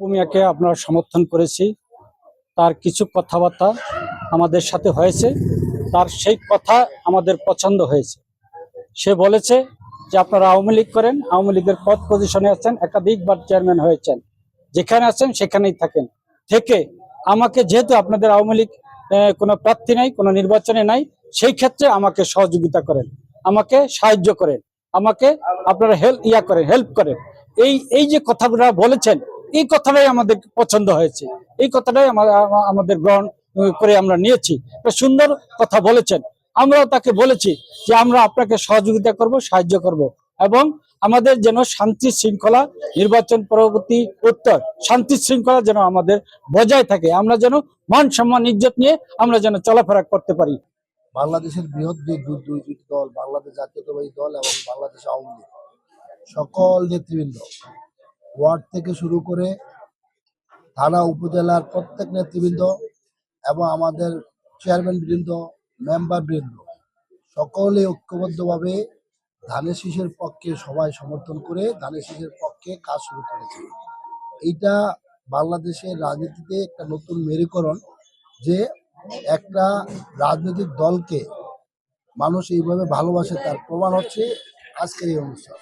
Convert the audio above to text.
ভূমিয়াকে আপনার সমর্থন করেছি। তার কিছু কথাবার্তা আমাদের সাথে হয়েছে, তার সেই কথা আমাদের পছন্দ হয়েছে। সে বলেছে যে আপনারা আওয়ামী লীগ করেন, আওয়ামী লীগের পদ পজিশনে আছেন, একাধিকবার চেয়ারম্যান হয়েছেন, যেখানে আছেন সেখানেই থাকেন থেকে আমাকে, যেহেতু আপনাদের আওয়ামী লীগ কোনো প্রার্থী নাই, কোনো নির্বাচনে নাই, সেই ক্ষেত্রে আমাকে সহযোগিতা করেন, আমাকে সাহায্য করেন, আমাকে আপনারা হেল্প করেন। এই যে কথাগুলো বলেছেন, এই কথাটাই আমাদের পছন্দ হয়েছে, এই কথাটাই আমাদের গ্রহণ করে আমরা নিয়েছি। একটা সুন্দর কথা বলেছেন, আমরাও তাকে বলেছি যে আমরা আপনাকে সহযোগিতা করব, সাহায্য করব, এবং আমাদের যেন শান্তি শৃঙ্খলা, নির্বাচন পরবর্তী উত্তর শান্তি শৃঙ্খলা যেন আমাদের বজায় থাকে, আমরা যেন মান সম্মান ইজ্জত নিয়ে আমরা যেন চলাফেরা করতে পারি। বাংলাদেশের বৃহৎ যে দুই দল, বাংলাদেশ জাতীয়তাবাদী দল এবং বাংলাদেশ আওয়ামী লীগ, সকল নেতৃবৃন্দ, ওয়ার্ড থেকে শুরু করে থানা উপজেলার প্রত্যেক নেতৃবৃন্দ এবং আমাদের চেয়ারম্যান বৃন্দ, মেম্বার বৃন্দ, সকলে ঐক্যবদ্ধভাবে ধানের শীষের পক্ষে সবাই সমর্থন করে ধানের শীষের পক্ষে কাজ শুরু করেছে। এইটা বাংলাদেশের রাজনীতিতে একটা নতুন মেরুকরণ, যে একটা রাজনৈতিক দলকে মানুষ এইভাবে ভালোবাসে, তার প্রমাণ হচ্ছে আজকের এই অনুষ্ঠান।